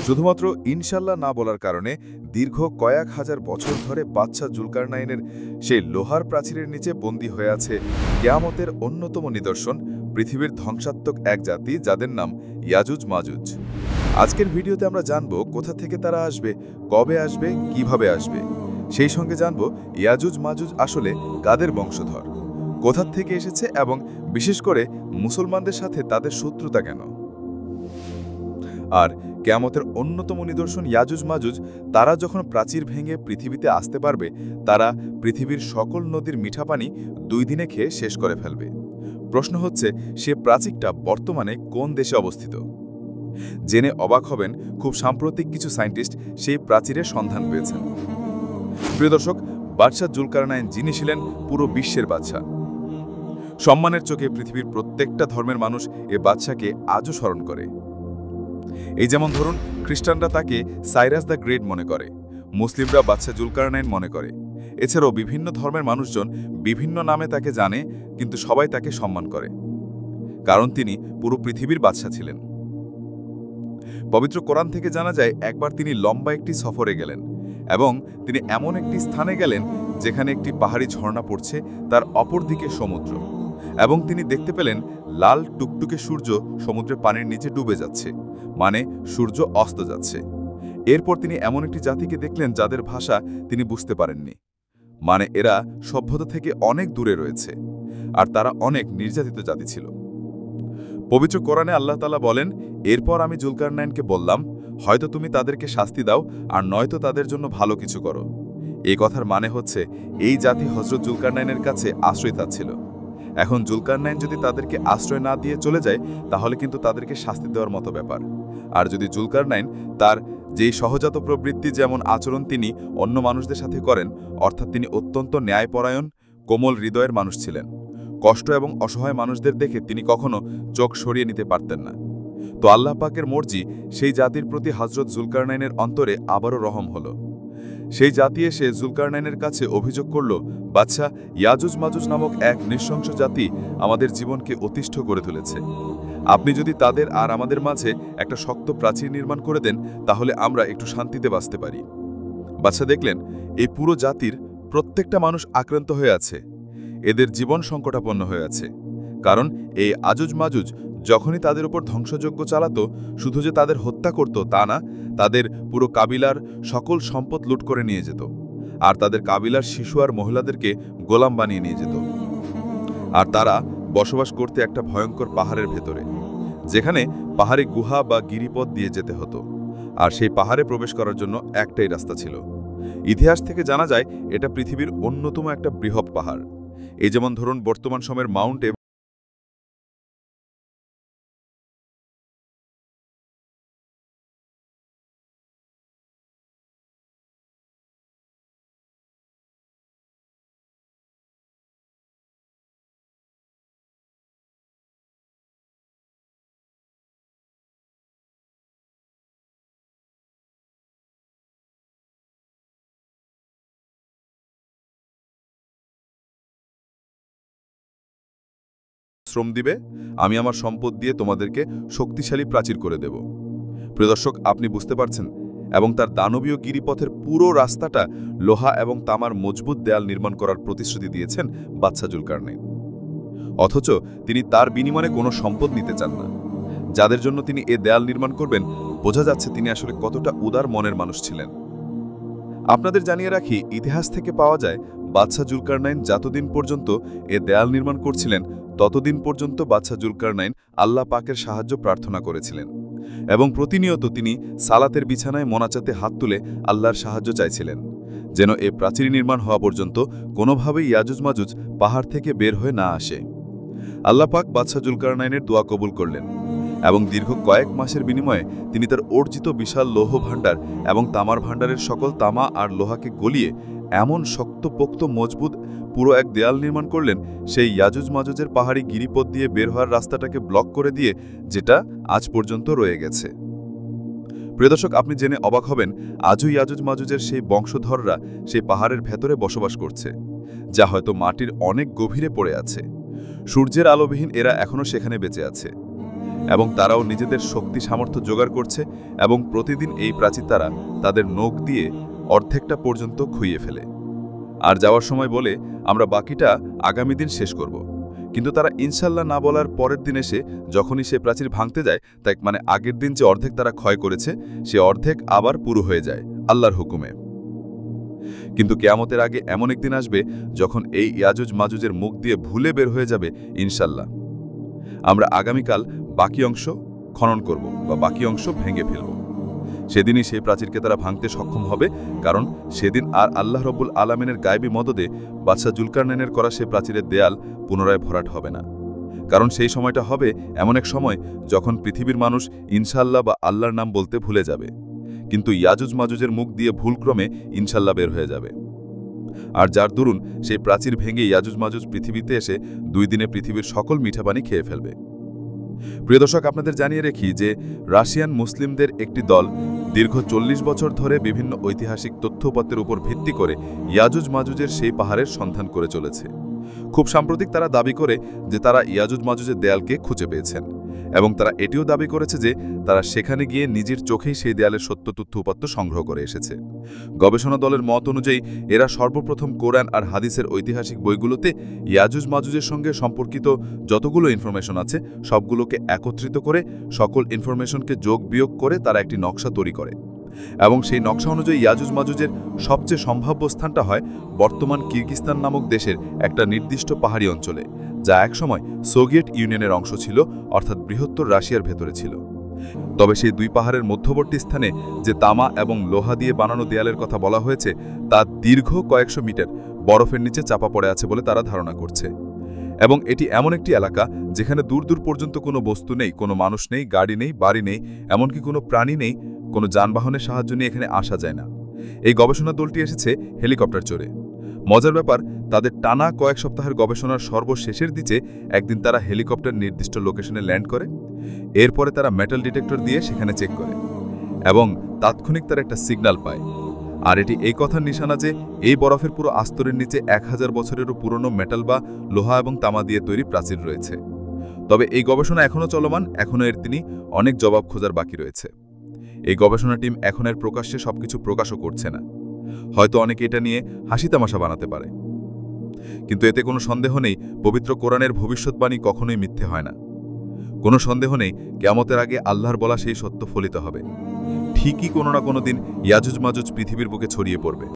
শুধুমাত্র ইনশাল্লাহ না বলার কারণে দীর্ঘ কয়েক হাজার বছর ধরে বাদশাহ জুলকারনাইনের সেই লোহার প্রাচীরের নিচে বন্দী হয়ে আছে কিয়ামতের অন্যতম নিদর্শন, পৃথিবীর ধ্বংসাত্মক এক জাতি যাদের নাম ইয়াজুজ মাজুজ। আজকের ভিডিওতে আমরা জানব কোথা থেকে তারা আসবে, কবে আসবে, কিভাবে আসবে। সেই সঙ্গে জানব ইয়াজুজ মাজুজ আসলে কাদের বংশধর, কোথা থেকে এসেছে এবং বিশেষ করে মুসলমানদের সাথে তাদের শত্রুতা কেন। আর কিয়ামতের অন্যতম নিদর্শন ইয়াজুজ মাজুজ, তারা যখন প্রাচীর ভেঙে পৃথিবীতে আসতে পারবে, তারা পৃথিবীর সকল নদীর মিঠা পানি 2 দিনে খেয়ে শেষ করে ফেলবে। প্রশ্ন হচ্ছে, সে প্রাচীরটা বর্তমানে কোন দেশে অবস্থিত? জেনে অবাক হবেন, খুব সাম্প্রতিক কিছু সায়েন্টিস্ট সেই প্রাচীরের সন্ধান পেয়েছেন। প্রিয় দর্শক, বাদশাহ জুলকারনাইন যিনি ছিলেন পুরো বিশ্বের বাদশাহ। সম্মানের চোখে পৃথিবীর প্রত্যেকটা ধর্মের মানুষ এ বাদশাকে আজও স্মরণ করে। এই যেমন ধরুন, খ্রিস্টানরা তাকে সাইরাস দ্য গ্রেট মনে করে, মুসলিমরা বাদশাহ জুলকারনাইন মনে করে। এছাড়াও বিভিন্ন ধর্মের মানুষজন বিভিন্ন নামে তাকে জানে, কিন্তু সবাই তাকে সম্মান করে, কারণ তিনি পুরো পৃথিবীর বাদশাহ ছিলেন। পবিত্র কোরআন থেকে জানা যায়, একবার তিনি লম্বা একটি সফরে গেলেন এবং তিনি এমন একটি স্থানে গেলেন যেখানে একটি পাহাড়ি ঝর্ণা পড়ছে, তার অপর দিকে সমুদ্র, এবং তিনি দেখতে পেলেন লাল টুকটুকে সূর্য সমুদ্রের পানির নিচে ডুবে যাচ্ছে, মানে সূর্য অস্ত যাচ্ছে। এরপর তিনি এমন একটি জাতিকে দেখলেন যাদের ভাষা তিনি বুঝতে পারেননি, মানে এরা সভ্যতা থেকে অনেক দূরে রয়েছে, আর তারা অনেক নির্যাতিত জাতি ছিল। পবিত্র কোরআনে আল্লাহ তাআলা বলেন, এরপর আমি জুলকারনাইনকে বললাম, হয়তো তুমি তাদেরকে শাস্তি দাও, আর নয়তো তাদের জন্য ভালো কিছু করো। এই কথার মানে হচ্ছে, এই জাতি হযরত জুলকারনাইনের কাছে আশ্রয় চাচ্ছিল। এখন জুলকারনাইন যদি তাদেরকে আশ্রয় না দিয়ে চলে যায়, তাহলে কিন্তু তাদেরকে শাস্তি দেওয়ার মতো ব্যাপার। আর যদি জুলকারনাইন তার যেই সহজাত প্রবৃত্তি, যেমন আচরণ তিনি অন্য মানুষদের সাথে করেন, অর্থাৎ তিনি অত্যন্ত ন্যায়পরায়ণ, কোমল হৃদয়ের মানুষ ছিলেন। কষ্ট এবং অসহায় মানুষদের দেখে তিনি কখনো চোখ সরিয়ে নিতে পারতেন না। তো আল্লাহ পাকের মর্জি, সেই জাতির প্রতি হযরত জুলকারনাইনের অন্তরে আবারও রহম হলো। সেই জাতি এসে জুলকারনাইনের কাছে অভিযোগ করল, বাদশাহ, ইয়াজুজ মাজুজ নামক এক নৃশংস জাতি আমাদের জীবনকে অতিষ্ঠ করে তুলেছে। আপনি যদি তাদের আর আমাদের মাঝে একটা শক্ত প্রাচীর নির্মাণ করে দেন, তাহলে আমরা একটু শান্তিতে বাঁচতে পারি। বাদশাহ দেখলেন, এই পুরো জাতির প্রত্যেকটা মানুষ আক্রান্ত হয়ে আছে, এদের জীবন সংকটাপন্ন হয়ে আছে। কারণ এই আজুজ মাজুজ যখনই তাদের উপর ধ্বংসযজ্ঞ চালাতো, শুধু যে তাদের হত্যা করত তা না, তাদের পুরো কাবিলার সকল সম্পদ লুট করে নিয়ে যেত, আর তাদের কাবিলার শিশু আর মহিলাদেরকে গোলাম বানিয়ে নিয়ে যেত। আর তারা বসবাস করতে একটা ভয়ঙ্কর পাহাড়ের ভেতরে, যেখানে পাহাড়ে গুহা বা গিরিপথ দিয়ে যেতে হতো, আর সেই পাহাড়ে প্রবেশ করার জন্য একটাই রাস্তা ছিল। ইতিহাস থেকে জানা যায়, এটা পৃথিবীর অন্যতম একটা বৃহৎ পাহাড়। এই যেমন ধরুন, বর্তমান সময়ের মাউন্ট শ্রম দিবে, আমি আমার সম্পদ দিয়ে তোমাদেরকে শক্তিশালী প্রাচীর করে দেব। প্রিয় দর্শক, আপনি বুঝতে পারছেন, এবং তার দানবীয় গিরিপথের পুরো রাস্তাটা লোহা এবং তামার মজবুত দেয়াল নির্মাণ করার প্রতিশ্রুতি দিয়েছেন বাদশাহ জুলকারনাইন। অথচ তিনি তার বিনিময়ে কোনো সম্পদ নিতে চান না। যাদের জন্য তিনি এ দেয়াল নির্মাণ করবেন, বোঝা যাচ্ছে তিনি আসলে কতটা উদার মনের মানুষ ছিলেন। আপনাদের জানিয়ে রাখি, ইতিহাস থেকে পাওয়া যায়, বাদশাহ জুলকারনাইন যতদিন পর্যন্ত এ দেয়াল নির্মাণ করছিলেন, ততদিন পর্যন্ত বাদশাহ জুলকারনাইন আল্লাহ পাকের সাহায্য প্রার্থনা করেছিলেন, এবং প্রতিনিয়ত তিনি সালাতের বিছানায় মোনাজাতে হাত তুলে আল্লাহর সাহায্য চাইছিলেন, যেন এ প্রাচীর নির্মাণ হওয়া পর্যন্ত কোনোভাবেই ইয়াজুজ মাজুজ পাহাড় থেকে বের হয়ে না আসে। আল্লাহ পাক বাদশাহ জুলকারনাইনের দোয়া কবুল করলেন, এবং দীর্ঘ কয়েক মাসের বিনিময়ে তিনি তার অর্জিত বিশাল লৌহ ভাণ্ডার এবং তামার ভাণ্ডারের সকল তামা আর লোহাকে গলিয়ে এমন শক্তপোক্ত মজবুত পুরো এক দেয়াল নির্মাণ করলেন, সেই ইয়াজুজ মাজুজের পাহাড়ি গিরিপথ দিয়ে বের হওয়ার রাস্তাটাকে ব্লক করে দিয়ে, যেটা আজ পর্যন্ত রয়ে গেছে। প্রিয় দর্শক, আপনি জেনে অবাক হবেন, আজও ইয়াজুজ মাজুজের সেই বংশধররা সেই পাহাড়ের ভেতরে বসবাস করছে, যা হয়তো মাটির অনেক গভীরে পড়ে আছে। সূর্যের আলোবিহীন এরা এখনও সেখানে বেঁচে আছে। এবং তারাও নিজেদের শক্তি সামর্থ্য জোগাড় করছে এবং প্রতিদিন এই প্রাচীর তারা তাদের নখ দিয়ে অর্ধেকটা পর্যন্ত খুইয়ে ফেলে আর যাওয়ার সময় বলে আমরা বাকিটা আগামী দিন শেষ করব। কিন্তু তারা ইনশাল্লাহ না বলার পরের দিন এসে যখনই সে প্রাচীর ভাঙতে যায় তাই মানে আগের দিন যে অর্ধেক তারা ক্ষয় করেছে সে অর্ধেক আবার পুরো হয়ে যায় আল্লাহর হুকুমে। কিন্তু কিয়ামতের আগে এমন একদিন আসবে যখন এই ইয়াজুজ মাজুজের মুখ দিয়ে ভুলে বের হয়ে যাবে ইনশাল্লাহ। আমরা আগামীকাল বাকি অংশ খনন করব বা বাকি অংশ ভেঙে ফেলব। সেদিনই সেই প্রাচীরকে তারা ভাঙতে সক্ষম হবে, কারণ সেদিন আর আল্লাহ রব্বুল আলামিনের গায়েবী মদদে বাদশাহ জুলকারনাইনের করা সে প্রাচীরের দেয়াল পুনরায় ভরাট হবে না। কারণ সেই সময়টা হবে এমন এক সময় যখন পৃথিবীর মানুষ ইনশাল্লাহ বা আল্লাহর নাম বলতে ভুলে যাবে, কিন্তু ইয়াজুজ মাজুজের মুখ দিয়ে ভুলক্রমে ইনশাল্লাহ বের হয়ে যাবে। আর যার দরুন সেই প্রাচীর ভেঙে ইয়াজুজ মাজুজ পৃথিবীতে এসে 2 দিনে পৃথিবীর সকল মিঠা পানি খেয়ে ফেলবে। প্রিয় দর্শক, আপনাদের জানিয়ে রাখি যে রাশিয়ান মুসলিমদের একটি দল দীর্ঘ 40 বছর ধরে বিভিন্ন ঐতিহাসিক তথ্যপত্রের উপর ভিত্তি করে ইয়াজুজ মাজুজের সেই পাহাড়ের সন্ধান করে চলেছে। খুব সাম্প্রতিক তারা দাবি করে যে তারা ইয়াজুজ মাজুজের দেয়ালকে খুঁজে পেয়েছেন এবং তারা এটিও দাবি করেছে যে তারা সেখানে গিয়ে নিজের চোখেই সেই দেয়ালের সত্য তথ্যপত্র সংগ্রহ করে এসেছে। গবেষণা দলের মত অনুযায়ী এরা সর্বপ্রথম কোরআন আর হাদিসের ঐতিহাসিক বইগুলোতে ইয়াজুজ মাজুজের সঙ্গে সম্পর্কিত যতগুলো ইনফরমেশন আছে সবগুলোকে একত্রিত করে সকল ইনফরমেশনকে যোগ বিয়োগ করে তারা একটি নকশা তৈরি করে এবং সেই নকশা অনুযায়ী ইয়াজুজ মাজুজের সবচেয়ে সম্ভাব্য স্থানটা হয় বর্তমান কিরগিস্তান নামক দেশের একটা নির্দিষ্ট পাহাড়ি অঞ্চলে, যা একসময় সোভিয়েত ইউনিয়নের অংশ ছিল, অর্থাৎ বৃহত্তর রাশিয়ার ভেতরে ছিল। তবে সেই 2 পাহাড়ের মধ্যবর্তী স্থানে যে তামা এবং লোহা দিয়ে বানানো দেয়ালের কথা বলা হয়েছে তা দীর্ঘ কয়েকশো মিটার বরফের নিচে চাপা পড়ে আছে বলে তারা ধারণা করছে। এবং এটি এমন একটি এলাকা যেখানে দূর দূর পর্যন্ত কোনো বস্তু নেই, কোনো মানুষ নেই, গাড়ি নেই, বাড়ি নেই, এমনকি কোনো প্রাণী নেই, কোনো যানবাহনের সাহায্য নিয়ে এখানে আসা যায় না। এই গবেষণা দলটি এসেছে হেলিকপ্টার চড়ে। মজার ব্যাপার, তাদের টানা কয়েক সপ্তাহের গবেষণার সর্বশেষের দিকে একদিন তারা হেলিকপ্টার নির্দিষ্ট লোকেশনে ল্যান্ড করে। এরপরে তারা মেটাল ডিটেক্টর দিয়ে সেখানে চেক করে এবং তাৎক্ষণিক তারা একটা সিগন্যাল পায়। আর এটি এই কথার নিশানা যে এই বরফের পুরো আস্তরের নিচে 1000 বছরেরও পুরনো মেটাল বা লোহা এবং তামা দিয়ে তৈরি প্রাচীর রয়েছে। তবে এই গবেষণা এখনও চলমান, এখনও এর অনেক জবাব খোঁজার বাকি রয়েছে। এই গবেষণা টিম এখন এর প্রকাশ্যে সবকিছু প্রকাশও করছে না। হয়তো অনেকে এটা নিয়ে হাসি তামাশা বানাতে পারে, কিন্তু এতে কোনো সন্দেহ নেই পবিত্র কোরআনের ভবিষ্যৎবাণী কখনোই মিথ্যে হয় না। কোনো সন্দেহ নেই কিয়ামতের আগে আল্লাহর বলা সেই সত্য ফলিত হবে। ঠিকই কোনো না কোনো দিন ইয়াজুজ মাজুজ পৃথিবীর বুকে ছড়িয়ে পড়বে।